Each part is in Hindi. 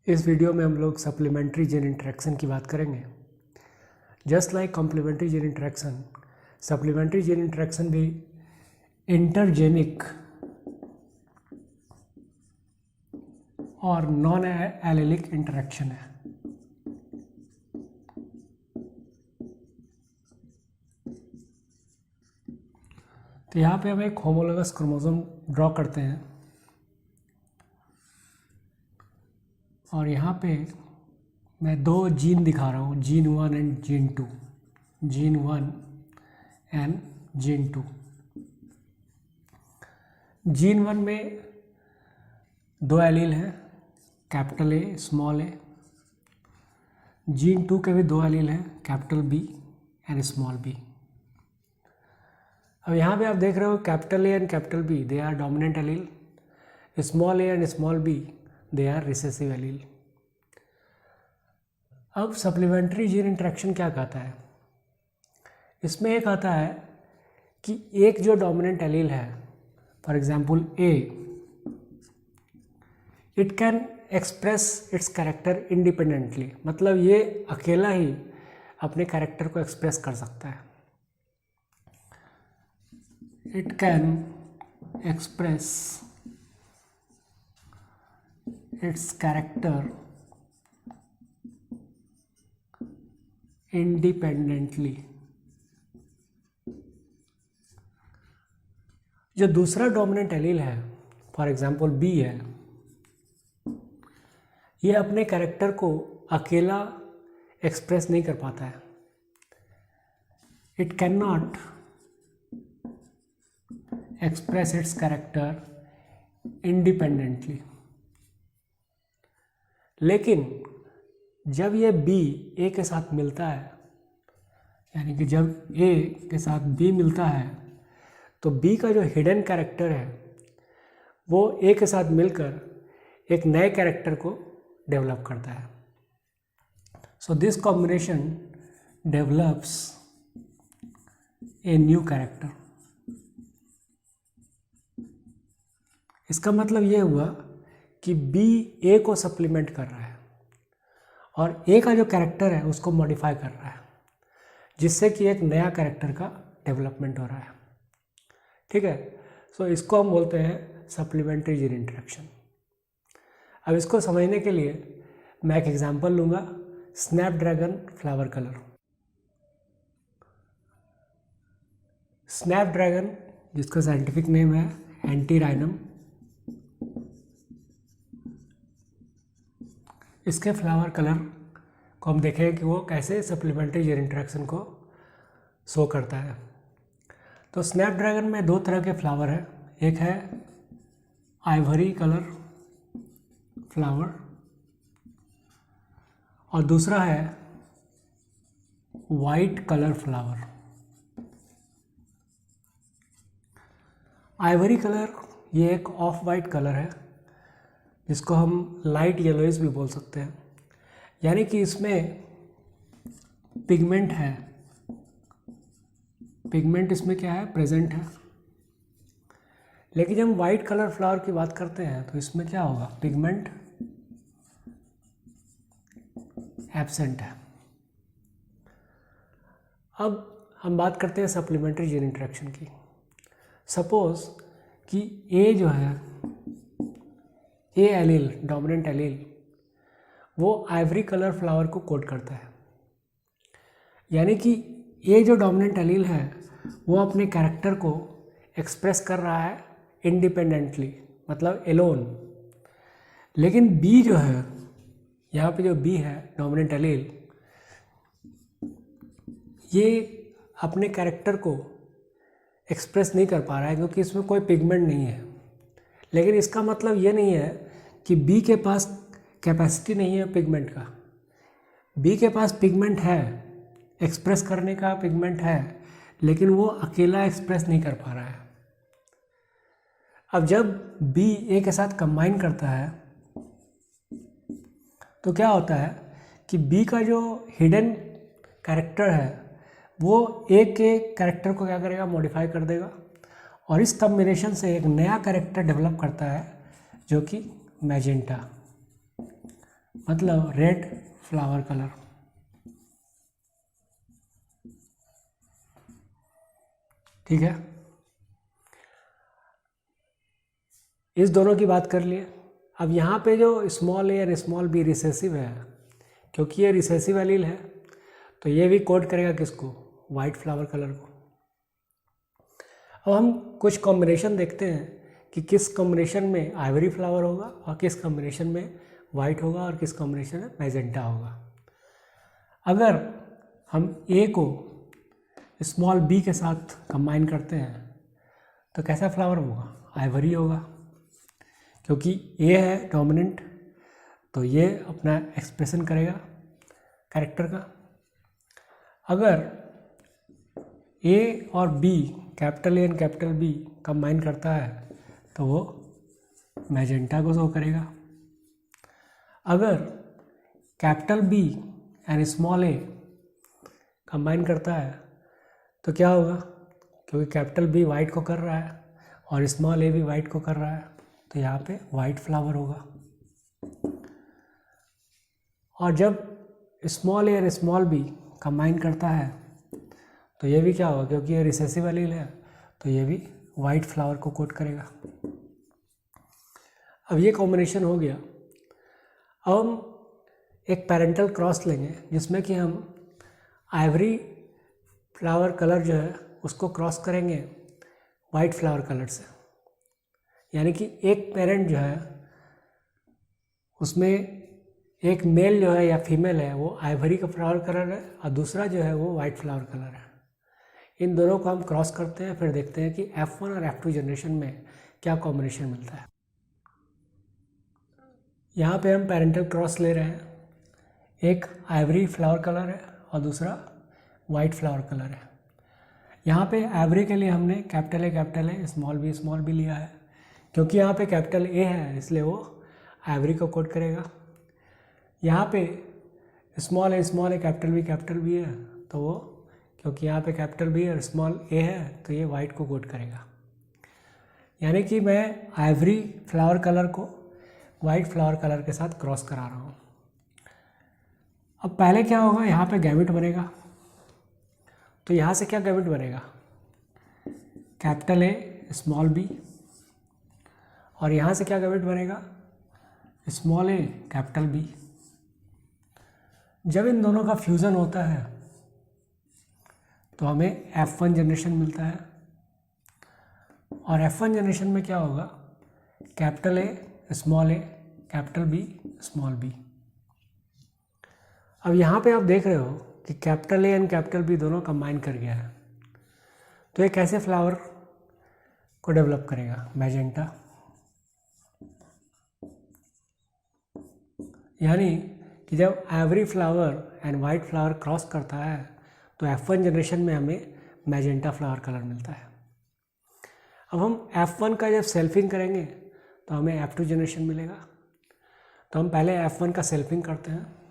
इस वीडियो में हम लोग सप्लीमेंट्री जीन इंटरेक्शन की बात करेंगे। Just like complementary gene interaction, supplementary gene interaction भी इंटरजेनिक और नॉन एलेलिक इंटरेक्शन है। तो यहाँ पे हम एक होमोलोगस क्रोमोसोम ड्रॉ करते हैं और यहाँ पे मैं दो जीन दिखा रहा हूँ, gene 1 and gene 2, gene 1 and gene 2। Gene 1 में दो एलील हैं, capital A small A. Gene 2 के भी दो एलील हैं, capital B and small B. अब यहाँ पे आप देख रहे हो capital A and capital B they are dominant allele, small A and small B they are recessive allele. अब सप्लीमेंट्री जीन इंटरेक्शन क्या कहता है? इसमें एक आता है कि एक जो डोमिनेंट एलील है, for example A, it can express it's character independently, मतलब ये अकेला ही अपने कैरेक्टर को एक्सप्रेस कर सकता है। It can express it's character independently. जो दूसरा डोमिनेंट एलील है, फॉर एग्जांपल बी है, ये अपने कैरेक्टर को अकेला एक्सप्रेस नहीं कर पाता है। It can not express it's character independently. लेकिन जब ये बी ए के साथ मिलता है, यानी कि जब ए के साथ बी मिलता है, तो बी का जो हिडन कैरेक्टर है वो ए के साथ मिलकर एक नए कैरेक्टर को डेवलप करता है। So this combination develops a new character. इसका मतलब ये हुआ कि बी ए को सप्लीमेंट कर रहा है और ए का जो कैरेक्टर है उसको मॉडिफाई कर रहा है, जिससे कि एक नया कैरेक्टर का डेवलपमेंट हो रहा है। ठीक है, सो इसको हम बोलते हैं सप्लीमेंट्री जीन इंटरेक्शन। अब इसको समझने के लिए मैं एक एग्जांपल लूँगा, स्नैपड्रैगन फ्लावर कलर। स्नैपड्रैगन, जिसका साइंटिफिक नेम है एंटीराइनम, इसके फ्लावर कलर को हम देखें कि वो कैसे सप्लीमेंट्री जीन इंटरेक्शन को शो करता है। तो स्नैपड्रैगन में दो तरह के फ्लावर हैं, एक है आइवरी कलर फ्लावर और दूसरा है white colour flower. Ivory colour ये एक ऑफ वाइट कलर है, जिसको हम लाइट येलोइश भी बोल सकते हैं, यानी कि इसमें पिगमेंट है, पिगमेंट इसमें क्या है, प्रेजेंट है। लेकिन जब हम वाइट कलर फ्लावर की बात करते हैं तो इसमें क्या होगा, पिगमेंट एब्सेंट है। अब हम बात करते हैं सप्लीमेंट्री जीन इंटरेक्शन की। सपोज कि ए जो है, ए एलील, डोमिनेंट एलील, वो आइवरी कलर फ्लावर को कोड करता है, यानी कि ए जो डोमिनेंट एलील है वो अपने कैरेक्टर को एक्सप्रेस कर रहा है इंडिपेंडेंटली, मतलब एलोन। लेकिन बी जो है, यहाँ पे जो बी है डोमिनेंट एलील, ये अपने कैरेक्टर को एक्सप्रेस नहीं कर पा रहा है क्योंकि इसमें कोई पिगमेंट नहीं है। लेकिन इसका मतलब ये नहीं है कि बी के पास कैपेसिटी नहीं है पिगमेंट का। बी के पास पिगमेंट है, एक्सप्रेस करने का पिगमेंट है, लेकिन वो अकेला एक्सप्रेस नहीं कर पा रहा है। अब जब बी ए के साथ कंबाइन करता है तो क्या होता है कि बी का जो हिडन कैरेक्टर है वो ए के कैरेक्टर को क्या करेगा, मॉडिफाई कर देगा और इस कॉम्बिनेशन से एक नया कैरेक्टर डेवलप करता है जो कि मैजेंटा। मतलब रेड फ्लावर कलर। ठीक है, इस दोनों की बात कर लिए। अब यहाँ पे जो स्मॉल ए और स्मॉल बी रिसेसिव है, क्योंकि ये रिसेसिव एलील है तो ये भी कोड करेगा किसको, वाइट फ्लावर कलर को। अब हम कुछ कॉम्बिनेशन देखते हैं कि किस कॉम्बिनेशन में आइवरी फ्लावर होगा और किस कॉम्बिनेशन में वाइट होगा और किस कॉम्बिनेशन में मैजेंटा होगा। अगर हम ए को स्मॉल बी के साथ कंबाइन करते हैं तो कैसा फ्लावर होगा, आइवरी होगा, क्योंकि ए है डोमिनेंट तो ये अपना एक्सप्रेशन करेगा कैरेक्टर का। अगर ए और B, capital A and capital B combine करता है तो वो मैजेंटा को शो करेगा। अगर capital B and small A combine करता है तो क्या होगा, क्योंकि कैपिटल बी वाइट को कर रहा है और स्मॉल ए भी वाइट को कर रहा है तो यहाँ पे वाइट फ्लावर होगा। और जब स्मॉल ए और स्मॉल बी कंबाइन करता है तो ये भी क्या होगा, क्योंकि ये रिसेसिव एलील है तो ये भी वाइट फ्लावर को कोट करेगा। अब ये कॉम्बिनेशन हो गया। अब हम एक पेरेंटल क्रॉस लेंगे जिसमें कि हम आइवरी फ्लावर कलर जो है उसको क्रॉस करेंगे वाइट फ्लावर कलर से। यानी कि एक पेरेंट जो है उसमें एक मेल जो है या फीमेल है वो आइवरी का फ्लावर कलर है और दूसरा जो है वो वाइट फ्लावर कलर है। इन दोनों को हम क्रॉस करते हैं, फिर देखते हैं कि F1 और F2 जनरेशन में क्या कॉम्बिनेशन मिलता है। यहाँ पे हम पेरेंटल क्रॉस ले रहे हैं, एक आइवरी फ्लावर कलर है और दूसरा वाइट फ्लावर कलर है। यहाँ पे आइवरी के लिए हमने कैपिटल ए स्मॉल बी लिया है, क्योंकि यहाँ पे कैपिटल ए है इसलिए वो आइवरी को कोड करेगा। यहाँ पे स्मॉल ए कैपिटल बी है तो वो, क्योंकि यहाँ पे कैपिटल बी और स्मॉल ए है तो ये वाइट को कोड करेगा। यानी कि मैं आइवरी फ्लावर कलर को वाइट फ्लावर कलर के साथ क्रॉस करा रहा हूँ। अब पहले क्या होगा, यहाँ पे गैमेट बनेगा तो यहाँ से क्या गैमेट बनेगा, कैपिटल ए स्मॉल बी, और यहाँ से क्या गैमेट बनेगा, स्मॉल ए कैपिटल बी। जब इन दोनों का फ्यूज़न होता है तो हमें F1 जनरेशन मिलता है। और F1 जनरेशन में क्या होगा, capital A capital B small B. अब यहाँ पे आप देख रहे हो कि capital A and capital B दोनों कंबाइन कर गया है तो ये कैसे फ्लावर को डेवलप करेगा, मैजेंटा। यानी कि जब Ivory flower and white flower cross करता है तो F1 जनरेशन में हमें मैजेंटा फ्लावर कलर मिलता है। अब हम F1 का जब सेल्फिंग करेंगे तो हमें F2 जनरेशन मिलेगा। तो हम पहले F1 का सेल्फिंग करते हैं।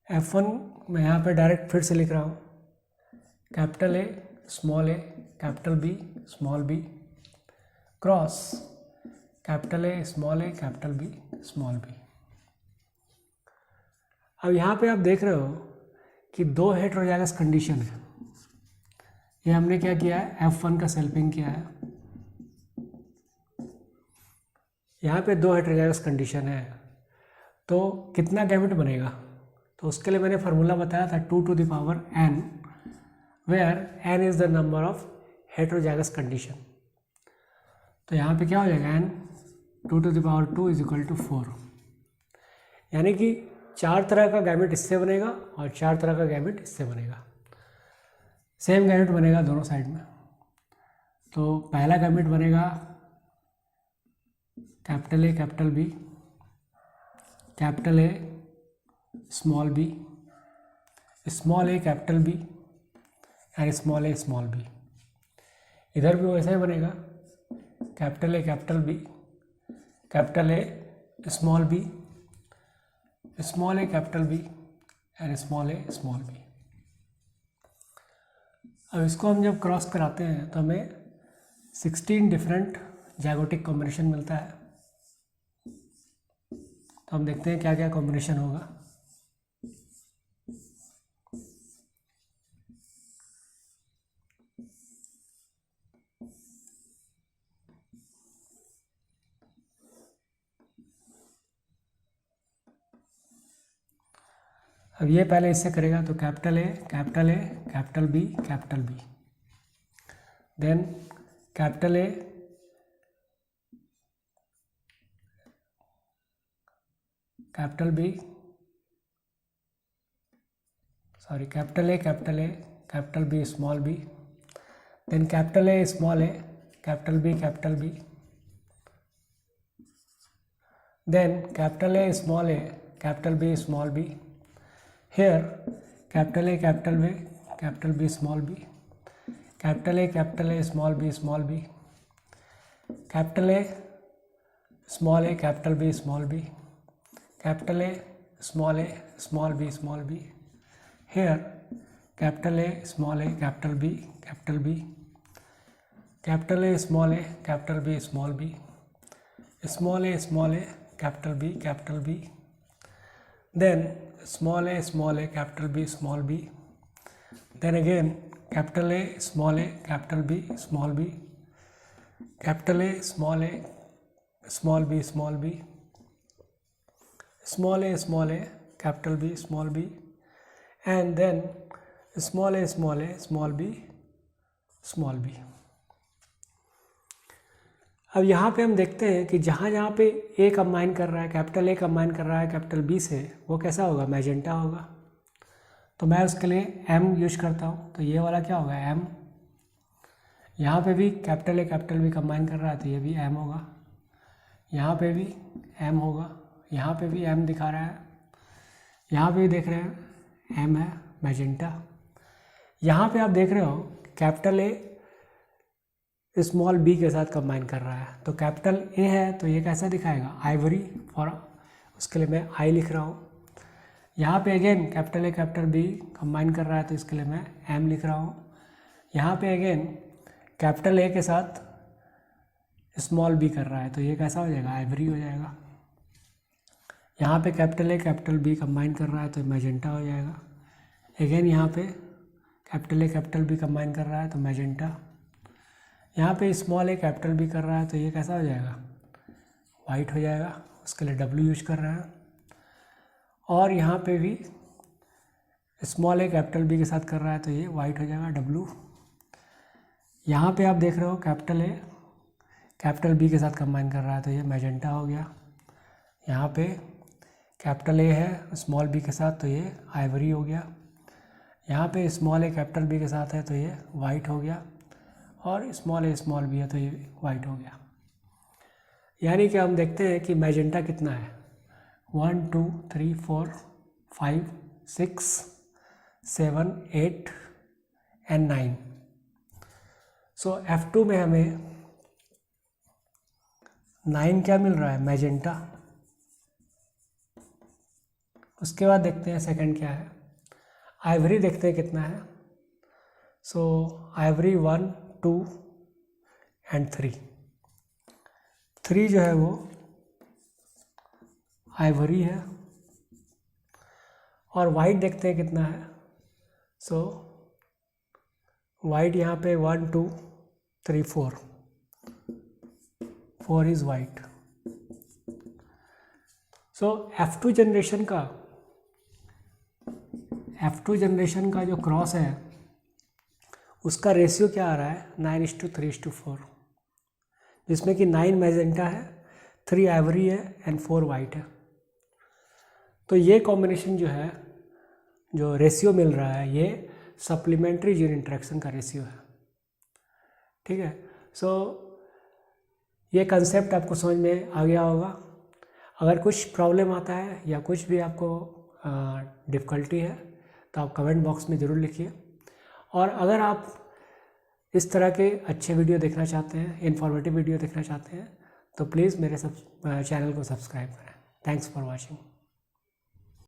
F1 मैं यहाँ पे डायरेक्ट फिर से लिख रहा हूँ, capital A capital B small B cross capital A capital B small B. अब यहाँ पे आप देख रहे हो कि दो हेटेरोजाइगस कंडीशन है। ये हमने क्या किया है, F1 का सेल्फिंग किया है। यहाँ पे दो हेटेरोजाइगस कंडीशन है तो कितना गैमेट बनेगा, तो उसके लिए मैंने फार्मूला बताया था 2 to the power n, where n is the number of heterozygous condition. तो यहाँ पे क्या हो जाएगा, n 2 to the power 2 is equal to 4। यानी कि 4 तरह का गैमेट इससे बनेगा और 4 तरह का गैमेट इससे बनेगा। सेम गैमेट बनेगा दोनों साइड में। तो पहला गैमेट बनेगा capital A capital B, capital A small B, small A capital B and small A small B. इधर भी वैसा ही बनेगा, capital A capital B, capital A small B, small A capital B and small A small B. अब इसको हम जब क्रॉस कराते हैं तो हमें 16 डिफरेंट जाइगोटिक कॉम्बिनेशन मिलता है। तो हम देखते हैं क्या क्या कॉम्बिनेशन होगा। अब ये पहले इससे करेगा, तो capital A capital A capital B capital B, then capital A capital B, sorry capital A capital B small B, then capital A small A capital B then capital A small a capital B small b, here capital A capital B small b, capital A small b, capital A small a capital B small b, capital A small b small b, here capital A small a capital B, capital A small a capital B small b, small a capital B, then small a capital B small b, then again capital A capital B small b, capital A small b small b, small a capital B small b, and then small a small b small b. अब यहाँ पे हम देखते हैं कि जहाँ पे ए कंबाइन कर रहा है, कैपिटल ए कंबाइन कर रहा है कैपिटल बी से, वो कैसा होगा, मैजेंटा होगा। तो मैं उसके लिए एम यूज करता हूँ, तो ये वाला क्या होगा, एम। यहाँ पे भी capital A capital B combine कर रहा है, तो ये भी एम होगा। यहाँ पे भी एम होगा, यहाँ पे भी एम दिखा रहा है, यहाँ पे भी देख रहे हैं एम है, मैजेंटा। यहाँ पे आप देख रहे हो कैपिटल ए स्मॉल बी के साथ कंबाइन कर रहा है, तो कैपिटल ए है तो ये कैसा दिखाएगा, आइवरी, और उसके लिए मैं आई लिख रहा हूँ। यहाँ पे again capital A capital B combine कर रहा है, तो इसके लिए मैं एम लिख रहा हूँ। यहाँ पे अगेन कैपिटल ए के साथ स्मॉल बी कर रहा है, तो ये कैसा हो जाएगा, आइवरी हो जाएगा। यहाँ पे capital A capital B combine कर रहा है, तो मैजेंटा हो जाएगा। अगेन यहाँ पे capital A capital B combine कर रहा है, तो मैजेंटा। यहाँ पे स्मॉल ए कैपिटल बी कर रहा है, तो ये कैसा हो जाएगा, वाइट हो जाएगा, उसके लिए डब्ल्यू यूज कर रहा है। और यहाँ पे भी स्मॉल ए कैपिटल बी के साथ कर रहा है, तो ये वाइट हो जाएगा, डब्ल्यू। यहाँ पे आप देख रहे हो कैपिटल ए कैपिटल बी के साथ कंबाइन कर रहा है, तो ये मैजेंटा हो गया। यहाँ पे कैपिटल ए है स्मॉल बी के साथ, तो ये आइवरी हो गया। यहाँ पे स्मॉल ए कैपिटल बी के साथ है, तो ये वाइट हो गया, और स्मॉल ए स्मॉल बी है, तो ये वाइट हो गया। यानी कि हम देखते हैं कि मैजेंटा कितना है, 1 2 3 4 5 6 7 8 एंड 9। सो F2 में हमें 9 क्या मिल रहा है, मैजेंटा। उसके बाद देखते हैं सेकंड क्या है, आइवरी देखते हैं कितना है। सो आइवरी 1 2 एंड 3 जो है वो आइवरी है। और वाइट देखते हैं कितना है। सो वाइट यहाँ पे 1 2 3 4 is white. So F2 generation का जो क्रॉस है उसका रेशियो क्या आ रहा है, 9:3:4, जिसमें कि 9 मैजेंटा है, 3 आइवरी है एंड 4 वाइट है। तो ये कॉम्बिनेशन जो है, जो रेशियो मिल रहा है, ये सप्लीमेंट्री जीन इंटरेक्शन का रेशियो है। ठीक है। सो ये कंसेप्ट आपको समझ में आ गया होगा। अगर कुछ प्रॉब्लम आता है या कुछ भी आपको डिफ़िकल्टी है तो आप कमेंट बॉक्स में ज़रूर लिखिए। और अगर आप इस तरह के अच्छे वीडियो देखना चाहते हैं, इन्फॉर्मेटिव वीडियो देखना चाहते हैं, तो प्लीज़ मेरे चैनल को सब्सक्राइब करें। Thanks for watching.